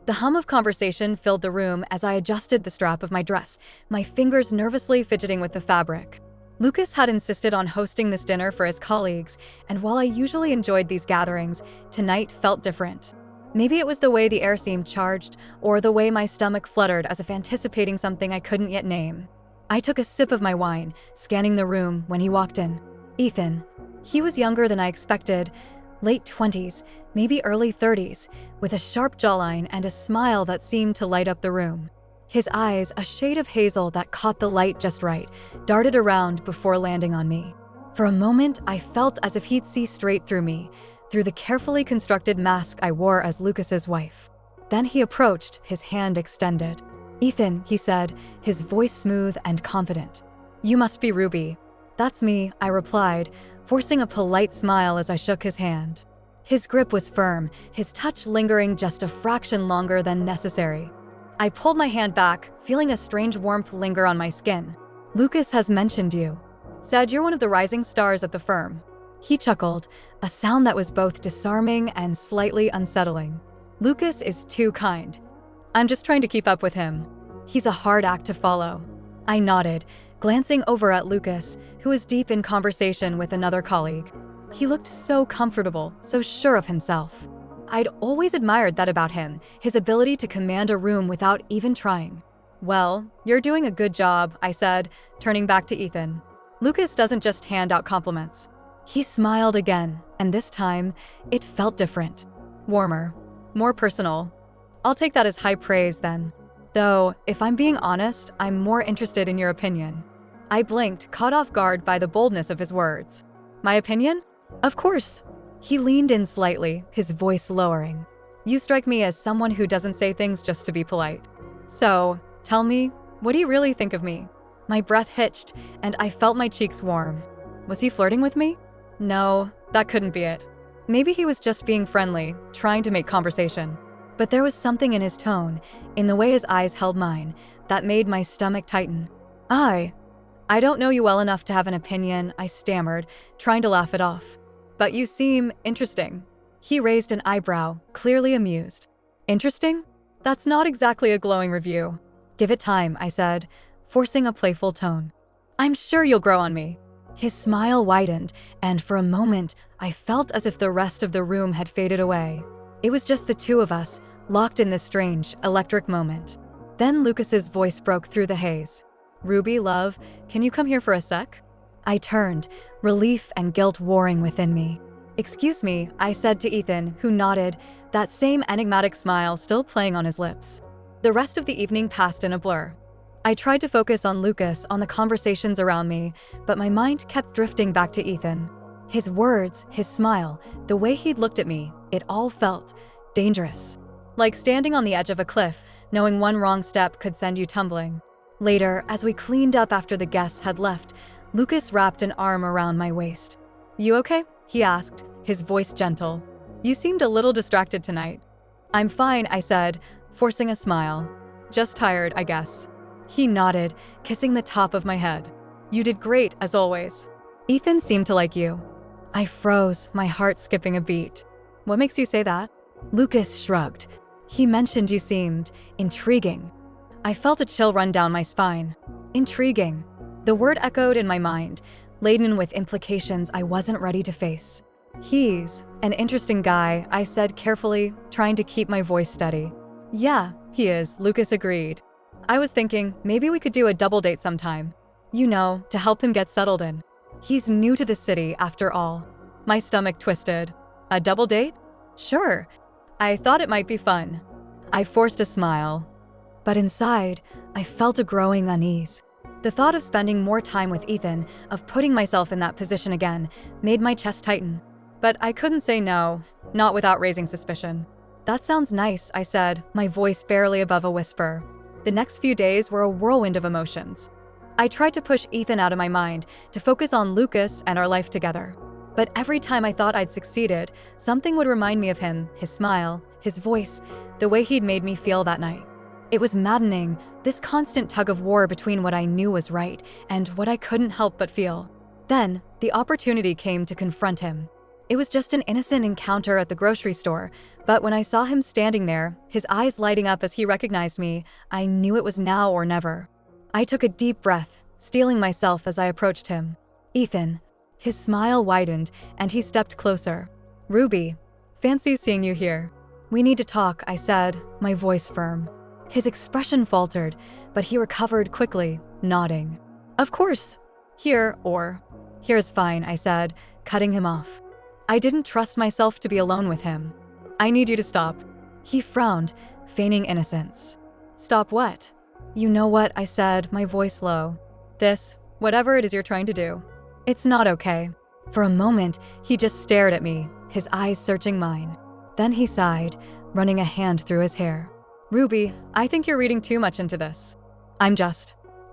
The hum of conversation filled the room as I adjusted the strap of my dress, my fingers nervously fidgeting with the fabric. Lucas had insisted on hosting this dinner for his colleagues, and while I usually enjoyed these gatherings, tonight felt different. Maybe it was the way the air seemed charged, or the way my stomach fluttered as if anticipating something I couldn't yet name. I took a sip of my wine, scanning the room when he walked in. Ethan. He was younger than I expected, late 20s, maybe early 30s, with a sharp jawline and a smile that seemed to light up the room. His eyes, a shade of hazel that caught the light just right, darted around before landing on me. For a moment, I felt as if he'd see straight through me, through the carefully constructed mask I wore as Lucas's wife. Then he approached, his hand extended. "Ethan," he said, his voice smooth and confident. "You must be Ruby." "That's me," I replied, forcing a polite smile as I shook his hand. His grip was firm, his touch lingering just a fraction longer than necessary. I pulled my hand back, feeling a strange warmth linger on my skin. "Lucas has mentioned you. Said you're one of the rising stars at the firm." He chuckled, a sound that was both disarming and slightly unsettling. "Lucas is too kind. I'm just trying to keep up with him. He's a hard act to follow." I nodded, glancing over at Lucas, who was deep in conversation with another colleague. He looked so comfortable, so sure of himself. I'd always admired that about him, his ability to command a room without even trying. "Well, you're doing a good job," I said, turning back to Ethan. "Lucas doesn't just hand out compliments." He smiled again, and this time, it felt different. Warmer. More personal. I'll take that as high praise then. Though, if I'm being honest, I'm more interested in your opinion. I blinked, caught off guard by the boldness of his words. "My opinion? Of course." He leaned in slightly, his voice lowering. "You strike me as someone who doesn't say things just to be polite. So, tell me, what do you really think of me?" My breath hitched, and I felt my cheeks warm. Was he flirting with me? No, that couldn't be it. Maybe he was just being friendly, trying to make conversation. But there was something in his tone, in the way his eyes held mine, that made my stomach tighten. I don't know you well enough to have an opinion," I stammered, trying to laugh it off. "But you seem interesting." He raised an eyebrow, clearly amused. "Interesting? That's not exactly a glowing review." "Give it time," I said, forcing a playful tone. "I'm sure you'll grow on me." His smile widened, and for a moment, I felt as if the rest of the room had faded away. It was just the two of us, locked in this strange, electric moment. Then Lucas's voice broke through the haze. "Ruby, love, can you come here for a sec?" I turned, relief and guilt warring within me. "Excuse me," I said to Ethan, who nodded, that same enigmatic smile still playing on his lips. The rest of the evening passed in a blur. I tried to focus on Lucas, on the conversations around me, but my mind kept drifting back to Ethan. His words, his smile, the way he'd looked at me, it all felt dangerous. Like standing on the edge of a cliff, knowing one wrong step could send you tumbling. Later, as we cleaned up after the guests had left, Lucas wrapped an arm around my waist. "You okay?" he asked, his voice gentle. "You seemed a little distracted tonight." "I'm fine," I said, forcing a smile. "Just tired, I guess." He nodded, kissing the top of my head. "You did great, as always. Ethan seemed to like you." I froze, my heart skipping a beat. "What makes you say that?" Lucas shrugged. "He mentioned you seemed intriguing." I felt a chill run down my spine. Intriguing. The word echoed in my mind, laden with implications I wasn't ready to face. "He's an interesting guy," I said carefully, trying to keep my voice steady. "Yeah, he is," Lucas agreed. "I was thinking maybe we could do a double date sometime. You know, to help him get settled in. He's new to the city, after all." My stomach twisted. "A double date? Sure. I thought it might be fun." I forced a smile. But inside, I felt a growing unease. The thought of spending more time with Ethan, of putting myself in that position again, made my chest tighten. But I couldn't say no, not without raising suspicion. "That sounds nice," I said, my voice barely above a whisper. The next few days were a whirlwind of emotions. I tried to push Ethan out of my mind, to focus on Lucas and our life together. But every time I thought I'd succeeded, something would remind me of him, his smile, his voice, the way he'd made me feel that night. It was maddening, this constant tug of war between what I knew was right and what I couldn't help but feel. Then, the opportunity came to confront him. It was just an innocent encounter at the grocery store, but when I saw him standing there, his eyes lighting up as he recognized me, I knew it was now or never. I took a deep breath, steeling myself as I approached him. Ethan. His smile widened, and he stepped closer. Ruby. Fancy seeing you here. We need to talk, I said, my voice firm. His expression faltered, but he recovered quickly, nodding. Of course. Here's fine, I said, cutting him off. I didn't trust myself to be alone with him. I need you to stop. He frowned, feigning innocence. Stop what? You know what, I said, my voice low. This, whatever it is you're trying to do. It's not okay. For a moment, he just stared at me, his eyes searching mine. Then he sighed, running a hand through his hair. Ruby, I think you're reading too much into this.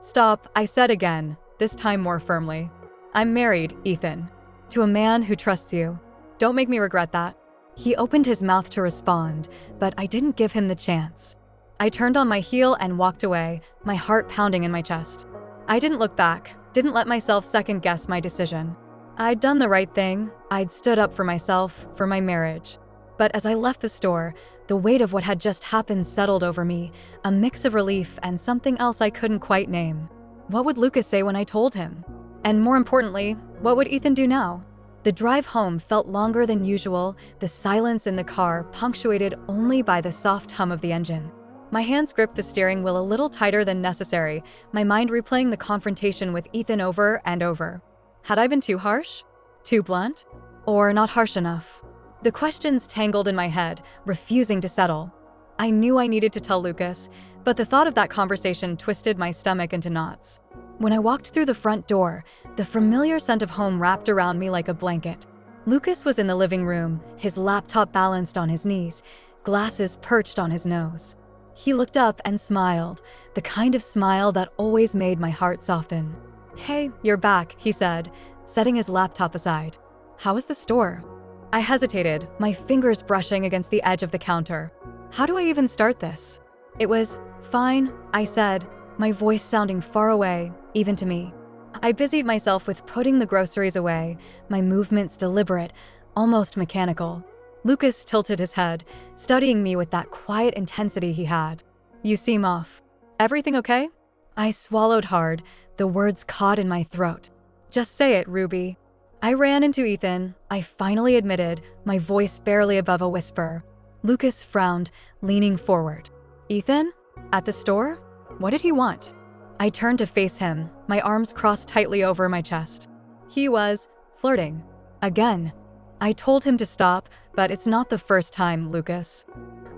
Stop, I said again, this time more firmly. I'm married, Ethan. To a man who trusts you. Don't make me regret that. He opened his mouth to respond, but I didn't give him the chance. I turned on my heel and walked away, my heart pounding in my chest. I didn't look back, didn't let myself second-guess my decision. I'd done the right thing. I'd stood up for myself, for my marriage. But as I left the store, the weight of what had just happened settled over me, a mix of relief and something else I couldn't quite name. What would Lucas say when I told him? And more importantly, what would Ethan do now? The drive home felt longer than usual, the silence in the car punctuated only by the soft hum of the engine. My hands gripped the steering wheel a little tighter than necessary, my mind replaying the confrontation with Ethan over and over. Had I been too harsh? Too blunt? Or not harsh enough? The questions tangled in my head, refusing to settle. I knew I needed to tell Lucas, but the thought of that conversation twisted my stomach into knots. When I walked through the front door, the familiar scent of home wrapped around me like a blanket. Lucas was in the living room, his laptop balanced on his knees, glasses perched on his nose. He looked up and smiled, the kind of smile that always made my heart soften. Hey, you're back, he said, setting his laptop aside. How was the store? I hesitated, my fingers brushing against the edge of the counter. How do I even start this? It was fine, I said, my voice sounding far away, even to me. I busied myself with putting the groceries away, my movements deliberate, almost mechanical. Lucas tilted his head, studying me with that quiet intensity he had. You seem off. Everything okay? I swallowed hard, the words caught in my throat. Just say it, Ruby. I ran into Ethan, I finally admitted, my voice barely above a whisper. Lucas frowned, leaning forward. Ethan? At the store? What did he want? I turned to face him, my arms crossed tightly over my chest. He was flirting. Again. I told him to stop, but it's not the first time, Lucas.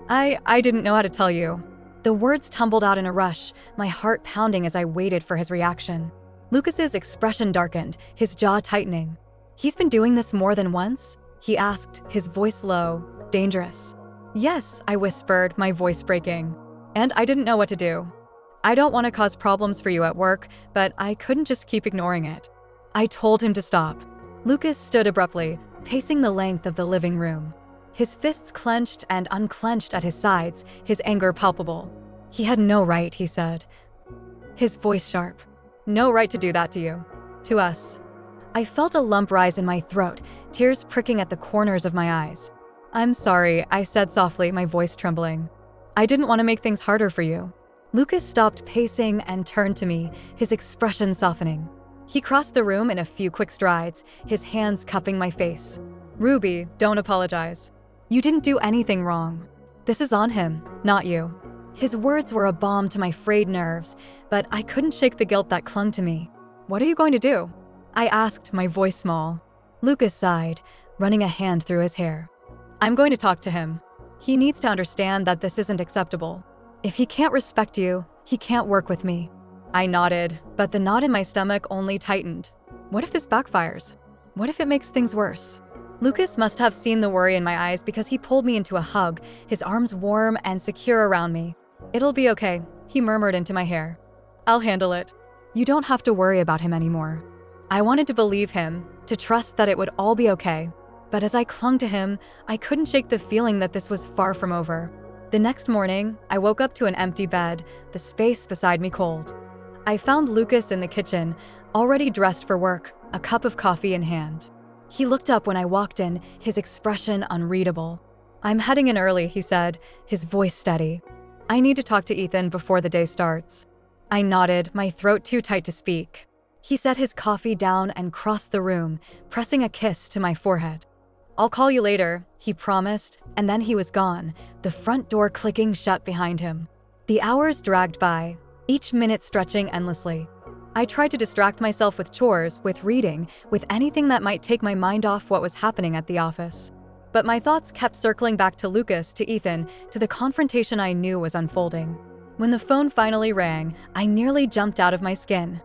I didn't know how to tell you. The words tumbled out in a rush, my heart pounding as I waited for his reaction. Lucas's expression darkened, his jaw tightening. He's been doing this more than once? He asked, his voice low, dangerous. Yes, I whispered, my voice breaking. And I didn't know what to do. I don't want to cause problems for you at work, but I couldn't just keep ignoring it. I told him to stop. Lucas stood abruptly, pacing the length of the living room. His fists clenched and unclenched at his sides, his anger palpable. He had no right, he said, his voice sharp. No right to do that to you. To us. I felt a lump rise in my throat, tears pricking at the corners of my eyes. I'm sorry, I said softly, my voice trembling. I didn't want to make things harder for you. Lucas stopped pacing and turned to me, his expression softening. He crossed the room in a few quick strides, his hands cupping my face. Ruby, don't apologize. You didn't do anything wrong. This is on him, not you. His words were a balm to my frayed nerves, but I couldn't shake the guilt that clung to me. What are you going to do? I asked, my voice small. Lucas sighed, running a hand through his hair. I'm going to talk to him. He needs to understand that this isn't acceptable. If he can't respect you, he can't work with me. I nodded, but the knot in my stomach only tightened. What if this backfires? What if it makes things worse? Lucas must have seen the worry in my eyes because he pulled me into a hug, his arms warm and secure around me. It'll be okay, he murmured into my hair. I'll handle it. You don't have to worry about him anymore. I wanted to believe him, to trust that it would all be okay. But as I clung to him, I couldn't shake the feeling that this was far from over. The next morning, I woke up to an empty bed, the space beside me cold. I found Lucas in the kitchen, already dressed for work, a cup of coffee in hand. He looked up when I walked in, his expression unreadable. "I'm heading in early," he said, his voice steady. "I need to talk to Ethan before the day starts." I nodded, my throat too tight to speak. He set his coffee down and crossed the room, pressing a kiss to my forehead. "I'll call you later," he promised, and then he was gone, the front door clicking shut behind him. The hours dragged by, each minute stretching endlessly. I tried to distract myself with chores, with reading, with anything that might take my mind off what was happening at the office. But my thoughts kept circling back to Lucas, to Ethan, to the confrontation I knew was unfolding. When the phone finally rang, I nearly jumped out of my skin.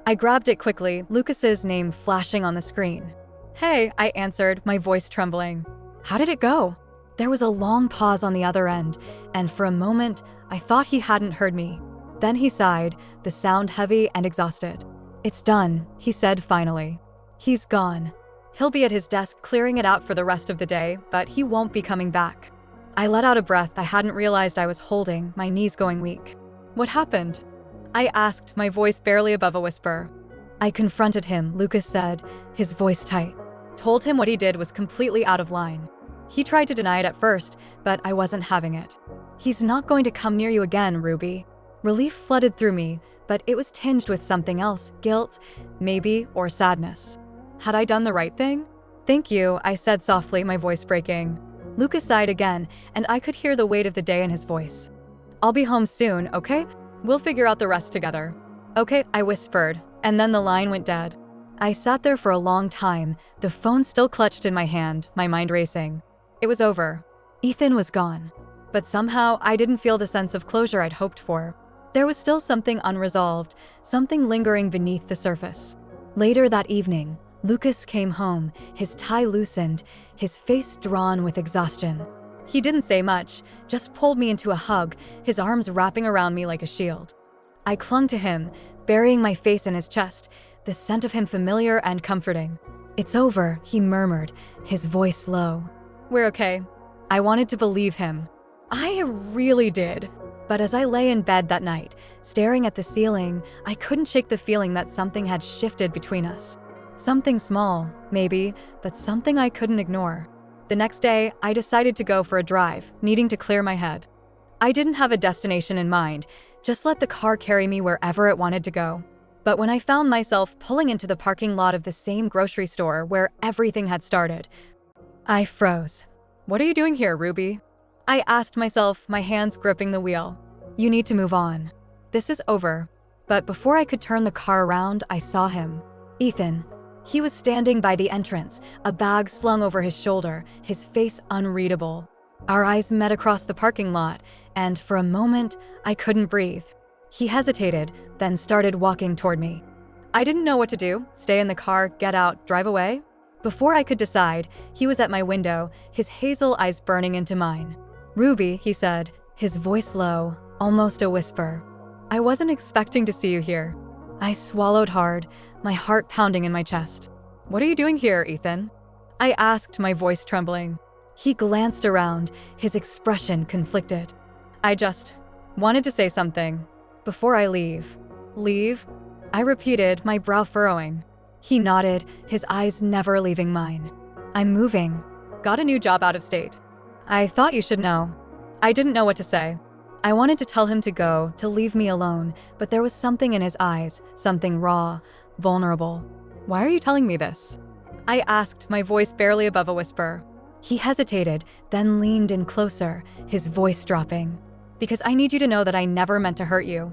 I grabbed it quickly, Lucas's name flashing on the screen. "Hey," I answered, my voice trembling. "How did it go?" There was a long pause on the other end, and for a moment, I thought he hadn't heard me. Then he sighed, the sound heavy and exhausted. "It's done," he said finally. "He's gone. He'll be at his desk clearing it out for the rest of the day, but he won't be coming back." I let out a breath I hadn't realized I was holding, my knees going weak. "What happened?" I asked, my voice barely above a whisper. "I confronted him," Lucas said, his voice tight. "Told him what he did was completely out of line. He tried to deny it at first, but I wasn't having it. He's not going to come near you again, Ruby." Relief flooded through me, but it was tinged with something else, guilt, maybe, or sadness. Had I done the right thing? "Thank you," I said softly, my voice breaking. Lucas sighed again, and I could hear the weight of the day in his voice. "I'll be home soon, okay? We'll figure out the rest together." "Okay," I whispered, and then the line went dead. I sat there for a long time, the phone still clutched in my hand, my mind racing. It was over. Ethan was gone. But somehow, I didn't feel the sense of closure I'd hoped for. There was still something unresolved, something lingering beneath the surface. Later that evening, Lucas came home, his tie loosened, his face drawn with exhaustion. He didn't say much, just pulled me into a hug, his arms wrapping around me like a shield. I clung to him, burying my face in his chest, the scent of him familiar and comforting. "It's over," he murmured, his voice low. "We're okay." I wanted to believe him. I really did. But as I lay in bed that night, staring at the ceiling, I couldn't shake the feeling that something had shifted between us. Something small, maybe, but something I couldn't ignore. The next day, I decided to go for a drive, needing to clear my head. I didn't have a destination in mind, just let the car carry me wherever it wanted to go. But when I found myself pulling into the parking lot of the same grocery store where everything had started, I froze. "What are you doing here, Ruby?" I asked myself, my hands gripping the wheel. "You need to move on. This is over." But before I could turn the car around, I saw him. Ethan. He was standing by the entrance, a bag slung over his shoulder, his face unreadable. Our eyes met across the parking lot, and for a moment, I couldn't breathe. He hesitated, then started walking toward me. I didn't know what to do, stay in the car, get out, drive away. Before I could decide, he was at my window, his hazel eyes burning into mine. "Ruby," he said, his voice low, almost a whisper. "I wasn't expecting to see you here." I swallowed hard, my heart pounding in my chest. "What are you doing here, Ethan?" I asked, my voice trembling. He glanced around, his expression conflicted. "I just wanted to say something before I leave." "Leave?" I repeated, my brow furrowing. He nodded, his eyes never leaving mine. "I'm moving. Got a new job out of state. I thought you should know." I didn't know what to say. I wanted to tell him to go, to leave me alone, but there was something in his eyes, something raw, vulnerable. "Why are you telling me this?" I asked, my voice barely above a whisper. He hesitated, then leaned in closer, his voice dropping. "Because I need you to know that I never meant to hurt you.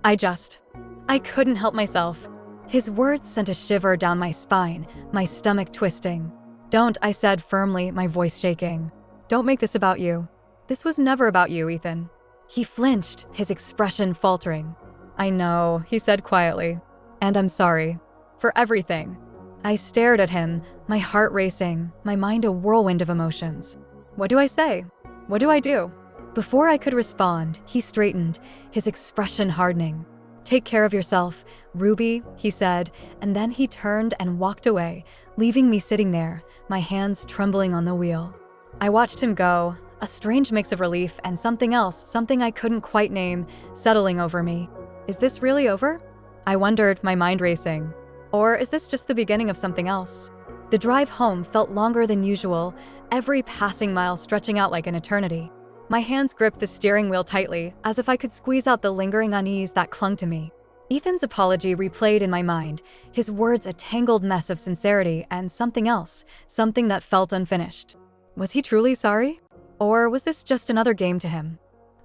I couldn't help myself." His words sent a shiver down my spine, my stomach twisting. "Don't," I said firmly, my voice shaking. "Don't make this about you. This was never about you, Ethan." He flinched, his expression faltering. "I know," he said quietly. "And I'm sorry. For everything." I stared at him, my heart racing, my mind a whirlwind of emotions. What do I say? What do I do? Before I could respond, he straightened, his expression hardening. "Take care of yourself, Ruby," he said, and then he turned and walked away, leaving me sitting there, my hands trembling on the wheel. I watched him go, a strange mix of relief and something else, something I couldn't quite name, settling over me. Is this really over? I wondered, my mind racing. Or is this just the beginning of something else? The drive home felt longer than usual, every passing mile stretching out like an eternity. My hands gripped the steering wheel tightly, as if I could squeeze out the lingering unease that clung to me. Ethan's apology replayed in my mind, his words a tangled mess of sincerity and something else, something that felt unfinished. Was he truly sorry? Or was this just another game to him?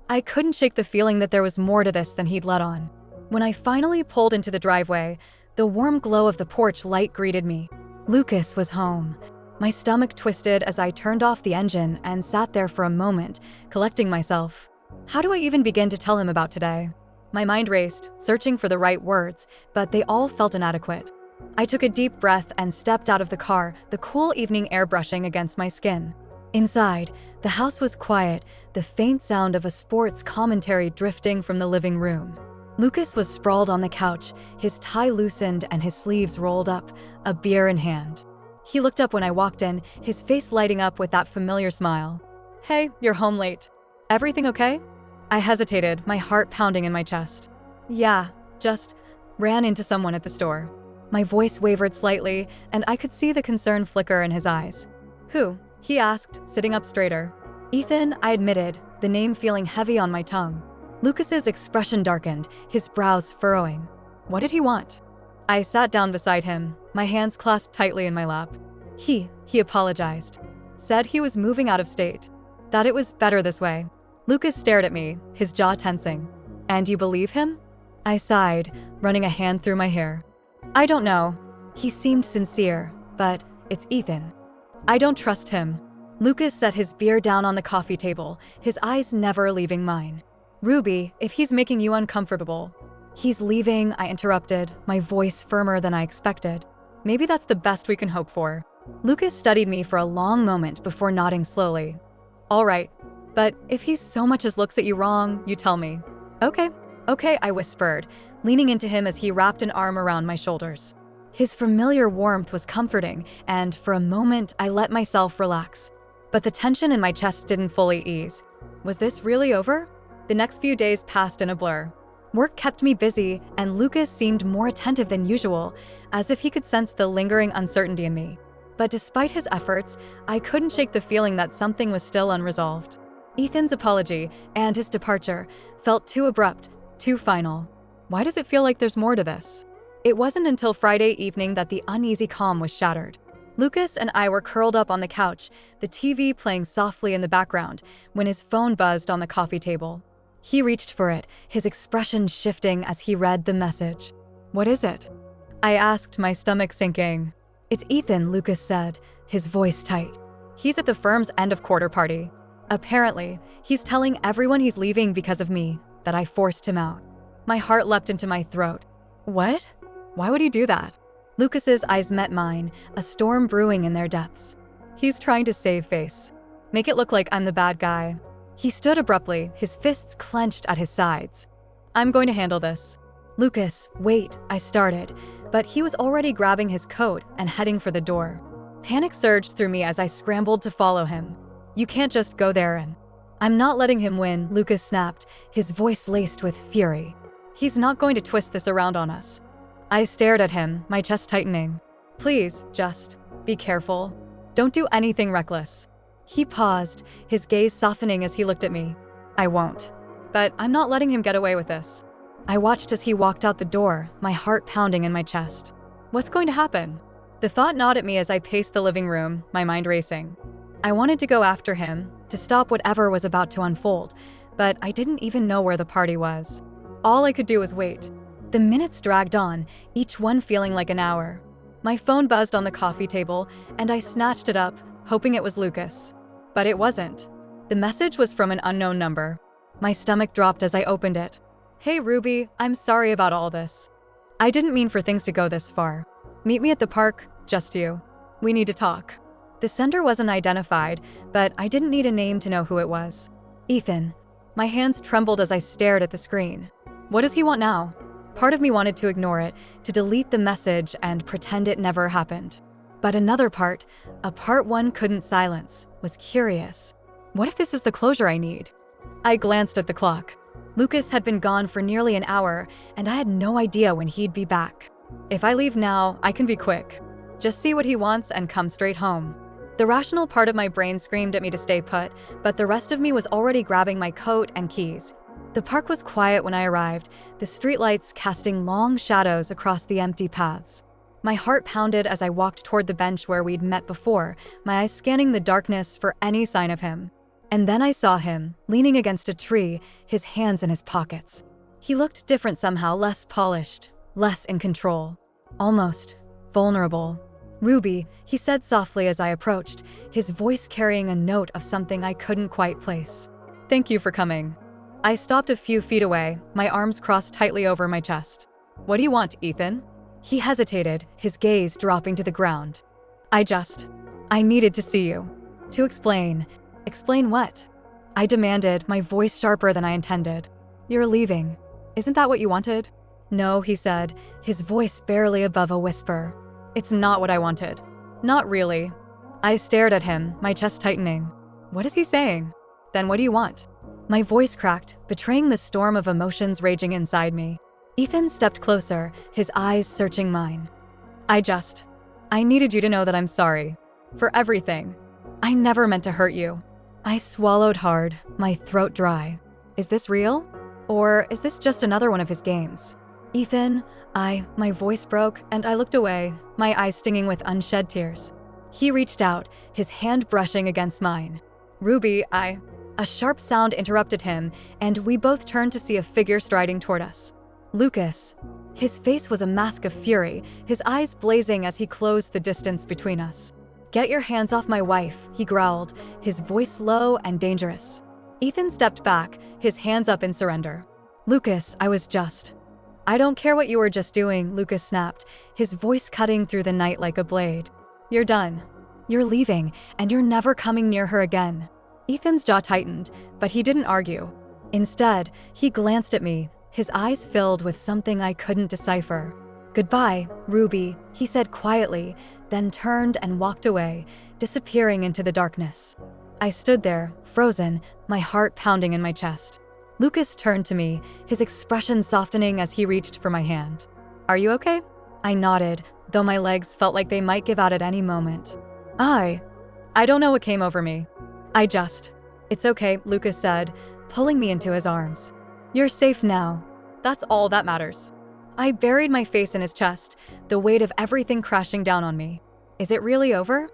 I couldn't shake the feeling that there was more to this than he'd let on. When I finally pulled into the driveway, the warm glow of the porch light greeted me. Lucas was home. My stomach twisted as I turned off the engine and sat there for a moment, collecting myself. How do I even begin to tell him about today? My mind raced, searching for the right words, but they all felt inadequate. I took a deep breath and stepped out of the car, the cool evening air brushing against my skin. Inside, the house was quiet, the faint sound of a sports commentary drifting from the living room. Lucas was sprawled on the couch, his tie loosened and his sleeves rolled up, a beer in hand. He looked up when I walked in, his face lighting up with that familiar smile. "Hey, you're home late. Everything okay?" I hesitated, my heart pounding in my chest. "Yeah, just ran into someone at the store." My voice wavered slightly, and I could see the concern flicker in his eyes. "Who?" he asked, sitting up straighter. "Ethan," I admitted, the name feeling heavy on my tongue. Lucas's expression darkened, his brows furrowing. What did he want? I sat down beside him, my hands clasped tightly in my lap. He apologized. Said he was moving out of state. That it was better this way. Lucas stared at me, his jaw tensing. "And you believe him?" I sighed, running a hand through my hair. "I don't know. He seemed sincere, but it's Ethan. I don't trust him." Lucas set his beer down on the coffee table, his eyes never leaving mine. "Ruby, if he's making you uncomfortable." "He's leaving," I interrupted, my voice firmer than I expected. "Maybe that's the best we can hope for." Lucas studied me for a long moment before nodding slowly. "All right, but if he so much as looks at you wrong, you tell me." Okay, I whispered, leaning into him as he wrapped an arm around my shoulders. His familiar warmth was comforting, and for a moment I let myself relax. But the tension in my chest didn't fully ease. Was this really over? The next few days passed in a blur. Work kept me busy, and Lucas seemed more attentive than usual, as if he could sense the lingering uncertainty in me. But despite his efforts, I couldn't shake the feeling that something was still unresolved. Ethan's apology and his departure felt too abrupt, too final. Why does it feel like there's more to this? It wasn't until Friday evening that the uneasy calm was shattered. Lucas and I were curled up on the couch, the TV playing softly in the background, when his phone buzzed on the coffee table. He reached for it, his expression shifting as he read the message. "What is it?" I asked, my stomach sinking. "It's Ethan," Lucas said, his voice tight. "He's at the firm's end of quarter party. Apparently, he's telling everyone he's leaving because of me, that I forced him out." My heart leapt into my throat. What? Why would he do that? Lucas's eyes met mine, a storm brewing in their depths. He's trying to save face. Make it look like I'm the bad guy. He stood abruptly, his fists clenched at his sides. "I'm going to handle this." "Lucas, wait," I started, but he was already grabbing his coat and heading for the door. Panic surged through me as I scrambled to follow him. "You can't just go there and—" "I'm not letting him win," Lucas snapped, his voice laced with fury. "He's not going to twist this around on us." I stared at him, my chest tightening. "Please, just be careful. Don't do anything reckless." He paused, his gaze softening as he looked at me. "I won't. But I'm not letting him get away with this." I watched as he walked out the door, my heart pounding in my chest. What's going to happen? The thought gnawed at me as I paced the living room, my mind racing. I wanted to go after him, to stop whatever was about to unfold, but I didn't even know where the party was. All I could do was wait. The minutes dragged on, each one feeling like an hour. My phone buzzed on the coffee table, and I snatched it up, hoping it was Lucas. But it wasn't. The message was from an unknown number. My stomach dropped as I opened it. "Hey Ruby, I'm sorry about all this. I didn't mean for things to go this far. Meet me at the park, just you. We need to talk." The sender wasn't identified, but I didn't need a name to know who it was. "Ethan." My hands trembled as I stared at the screen. What does he want now? Part of me wanted to ignore it, to delete the message and pretend it never happened. But another part, a part one couldn't silence, was curious. What if this is the closure I need? I glanced at the clock. Lucas had been gone for nearly an hour, and I had no idea when he'd be back. If I leave now, I can be quick. Just see what he wants and come straight home. The rational part of my brain screamed at me to stay put, but the rest of me was already grabbing my coat and keys. The park was quiet when I arrived, the streetlights casting long shadows across the empty paths. My heart pounded as I walked toward the bench where we'd met before, my eyes scanning the darkness for any sign of him. And then I saw him, leaning against a tree, his hands in his pockets. He looked different somehow, less polished, less in control, almost vulnerable. "Ruby," he said softly as I approached, his voice carrying a note of something I couldn't quite place. "Thank you for coming." I stopped a few feet away, my arms crossed tightly over my chest. "What do you want, Ethan?" He hesitated, his gaze dropping to the ground. I needed to see you. To explain. Explain what? I demanded, my voice sharper than I intended. "You're leaving. Isn't that what you wanted?" "No," he said, his voice barely above a whisper. "It's not what I wanted." "Not really." I stared at him, my chest tightening. What is he saying? Then what do you want? My voice cracked, betraying the storm of emotions raging inside me. Ethan stepped closer, his eyes searching mine. I needed you to know that I'm sorry. For everything. I never meant to hurt you." I swallowed hard, my throat dry. Is this real? Or is this just another one of his games? "Ethan," my voice broke, and I looked away, my eyes stinging with unshed tears. He reached out, his hand brushing against mine. "Ruby, A sharp sound interrupted him, and we both turned to see a figure striding toward us. Lucas. His face was a mask of fury, his eyes blazing as he closed the distance between us. "Get your hands off my wife," he growled, his voice low and dangerous. Ethan stepped back, his hands up in surrender. "Lucas, I don't care what you were just doing," Lucas snapped, his voice cutting through the night like a blade. "You're done. You're leaving, and you're never coming near her again." Ethan's jaw tightened, but he didn't argue. Instead, he glanced at me, his eyes filled with something I couldn't decipher. "Goodbye, Ruby," he said quietly, then turned and walked away, disappearing into the darkness. I stood there, frozen, my heart pounding in my chest. Lucas turned to me, his expression softening as he reached for my hand. "Are you okay?" I nodded, though my legs felt like they might give out at any moment. I don't know what came over me. It's okay," Lucas said, pulling me into his arms. "You're safe now. That's all that matters." I buried my face in his chest, the weight of everything crashing down on me. Is it really over?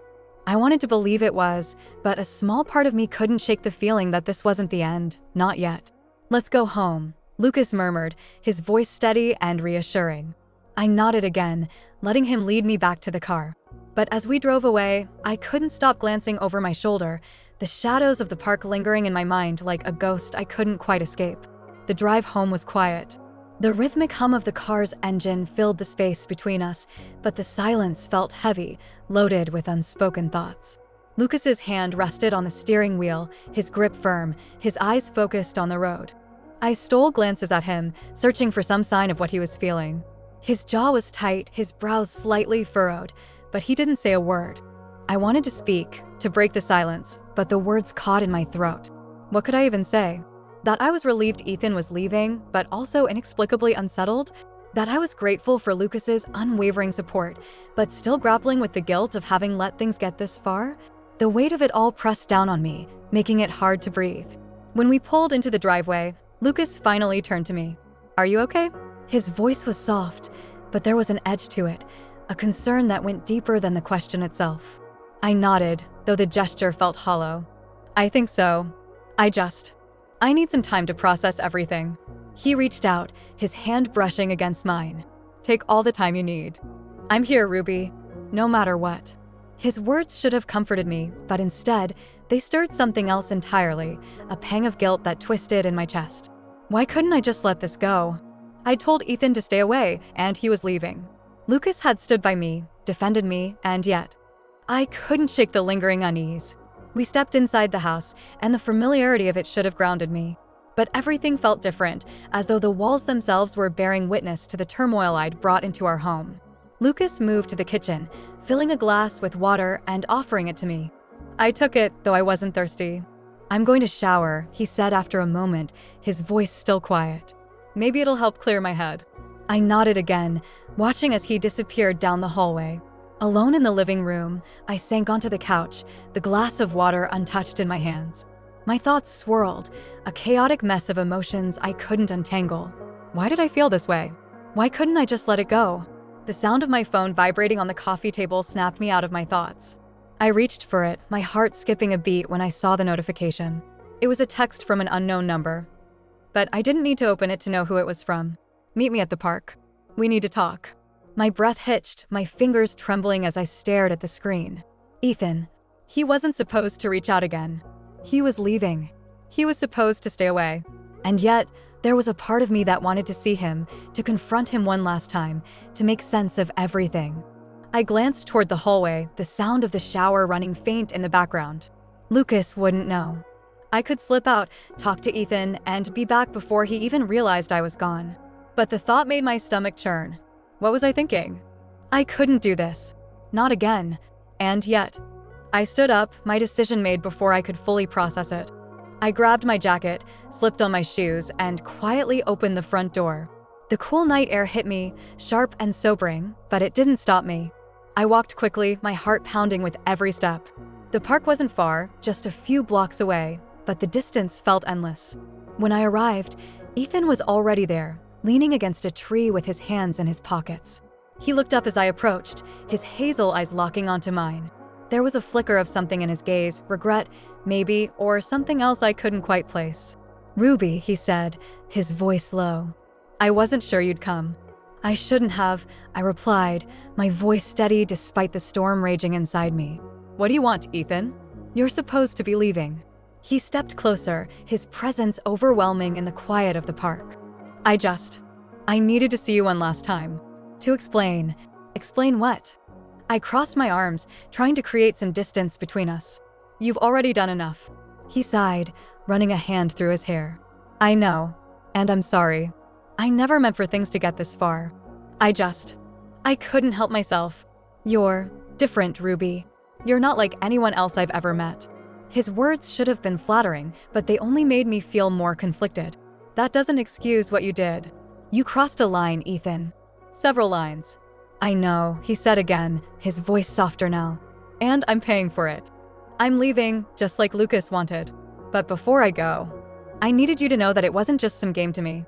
I wanted to believe it was, but a small part of me couldn't shake the feeling that this wasn't the end, not yet. "Let's go home," Lucas murmured, his voice steady and reassuring. I nodded again, letting him lead me back to the car. But as we drove away, I couldn't stop glancing over my shoulder, the shadows of the park lingering in my mind like a ghost I couldn't quite escape. The drive home was quiet. The rhythmic hum of the car's engine filled the space between us, but the silence felt heavy, loaded with unspoken thoughts. Lucas's hand rested on the steering wheel, his grip firm, his eyes focused on the road. I stole glances at him, searching for some sign of what he was feeling. His jaw was tight, his brows slightly furrowed, but he didn't say a word. I wanted to speak, to break the silence, but the words caught in my throat. What could I even say? That I was relieved Ethan was leaving, but also inexplicably unsettled? That I was grateful for Lucas's unwavering support, but still grappling with the guilt of having let things get this far? The weight of it all pressed down on me, making it hard to breathe. When we pulled into the driveway, Lucas finally turned to me. "Are you okay?" His voice was soft, but there was an edge to it, a concern that went deeper than the question itself. I nodded, though the gesture felt hollow. "I think so. I need some time to process everything." He reached out, his hand brushing against mine. "Take all the time you need. I'm here, Ruby, no matter what." His words should have comforted me, but instead, they stirred something else entirely, a pang of guilt that twisted in my chest. Why couldn't I just let this go? I told Ethan to stay away, and he was leaving. Lucas had stood by me, defended me, and yet, I couldn't shake the lingering unease. We stepped inside the house, and the familiarity of it should have grounded me. But everything felt different, as though the walls themselves were bearing witness to the turmoil I'd brought into our home. Lucas moved to the kitchen, filling a glass with water and offering it to me. I took it, though I wasn't thirsty. "I'm going to shower," he said after a moment, his voice still quiet. "Maybe it'll help clear my head." I nodded again, watching as he disappeared down the hallway. Alone in the living room, I sank onto the couch, the glass of water untouched in my hands. My thoughts swirled, a chaotic mess of emotions I couldn't untangle. Why did I feel this way? Why couldn't I just let it go? The sound of my phone vibrating on the coffee table snapped me out of my thoughts. I reached for it, my heart skipping a beat when I saw the notification. It was a text from an unknown number. But I didn't need to open it to know who it was from. Meet me at the park. We need to talk. My breath hitched, my fingers trembling as I stared at the screen. Ethan. He wasn't supposed to reach out again. He was leaving. He was supposed to stay away. And yet, there was a part of me that wanted to see him, to confront him one last time, to make sense of everything. I glanced toward the hallway, the sound of the shower running faint in the background. Lucas wouldn't know. I could slip out, talk to Ethan, and be back before he even realized I was gone. But the thought made my stomach churn. What was I thinking? I couldn't do this. Not again. And yet. I stood up, my decision made before I could fully process it. I grabbed my jacket, slipped on my shoes, and quietly opened the front door. The cool night air hit me, sharp and sobering, but it didn't stop me. I walked quickly, my heart pounding with every step. The park wasn't far, just a few blocks away, but the distance felt endless. When I arrived, Ethan was already there, leaning against a tree with his hands in his pockets. He looked up as I approached, his hazel eyes locking onto mine. There was a flicker of something in his gaze, regret, maybe, or something else I couldn't quite place. "Ruby," he said, his voice low. "I wasn't sure you'd come." "I shouldn't have," I replied, my voice steady despite the storm raging inside me. "What do you want, Ethan?" "You're supposed to be leaving." He stepped closer, his presence overwhelming in the quiet of the park. I needed to see you one last time. To explain. Explain what? I crossed my arms, trying to create some distance between us. "You've already done enough." He sighed, running a hand through his hair. "I know. And I'm sorry. I never meant for things to get this far. I couldn't help myself. You're different, Ruby. You're not like anyone else I've ever met." His words should have been flattering, but they only made me feel more conflicted. "That doesn't excuse what you did. You crossed a line, Ethan." "Several lines." "I know," he said again, his voice softer now. "And I'm paying for it. I'm leaving, just like Lucas wanted. But before I go, I needed you to know that it wasn't just some game to me.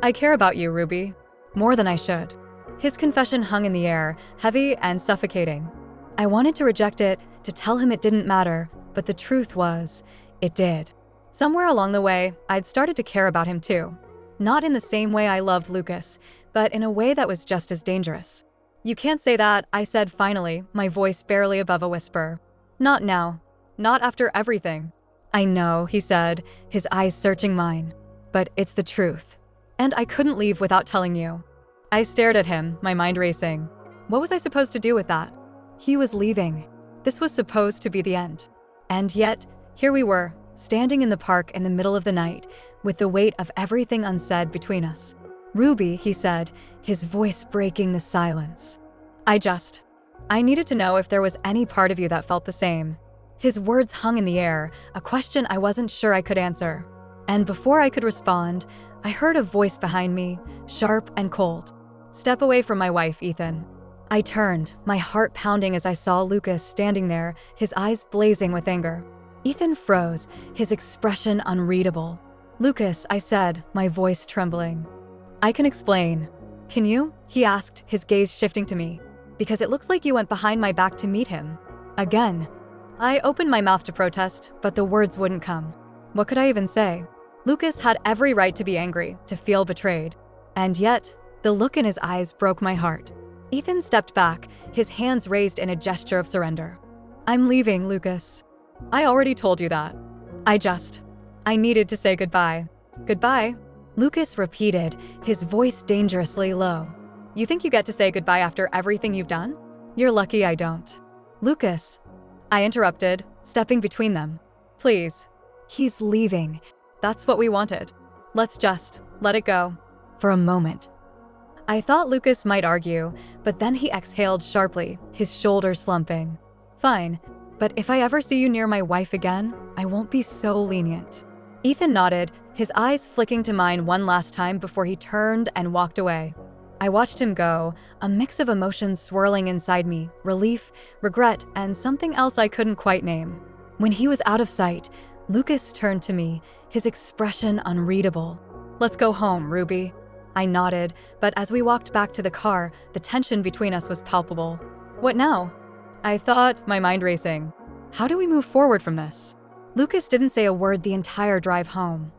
I care about you, Ruby. More than I should." His confession hung in the air, heavy and suffocating. I wanted to reject it, to tell him it didn't matter, but the truth was, it did. Somewhere along the way, I'd started to care about him too. Not in the same way I loved Lucas, but in a way that was just as dangerous. "You can't say that," I said finally, my voice barely above a whisper. "Not now. Not after everything." "I know," he said, his eyes searching mine. "But it's the truth. And I couldn't leave without telling you." I stared at him, my mind racing. What was I supposed to do with that? He was leaving. This was supposed to be the end. And yet, here we were, standing in the park in the middle of the night, with the weight of everything unsaid between us. "Ruby," he said, his voice breaking the silence. I needed to know if there was any part of you that felt the same." His words hung in the air, a question I wasn't sure I could answer. And before I could respond, I heard a voice behind me, sharp and cold. "Step away from my wife, Ethan." I turned, my heart pounding as I saw Lucas standing there, his eyes blazing with anger. Ethan froze, his expression unreadable. "Lucas," I said, my voice trembling. "I can explain." "Can you?" he asked, his gaze shifting to me. "Because it looks like you went behind my back to meet him. Again." I opened my mouth to protest, but the words wouldn't come. What could I even say? Lucas had every right to be angry, to feel betrayed. And yet, the look in his eyes broke my heart. Ethan stepped back, his hands raised in a gesture of surrender. "I'm leaving, Lucas." "I already told you that." I needed to say goodbye." "Goodbye?" Lucas repeated, his voice dangerously low. "You think you get to say goodbye after everything you've done? You're lucky I don't." "Lucas," I interrupted, stepping between them. "Please." "He's leaving. That's what we wanted. Let's just let it go." For a moment, I thought Lucas might argue, but then he exhaled sharply, his shoulders slumping. "Fine, but if I ever see you near my wife again, I won't be so lenient." Ethan nodded, his eyes flicking to mine one last time before he turned and walked away. I watched him go, a mix of emotions swirling inside me: relief, regret, and something else I couldn't quite name. When he was out of sight, Lucas turned to me, his expression unreadable. "Let's go home, Ruby." I nodded, but as we walked back to the car, the tension between us was palpable. "What now?" I thought, my mind racing. "How do we move forward from this?" Lucas didn't say a word the entire drive home.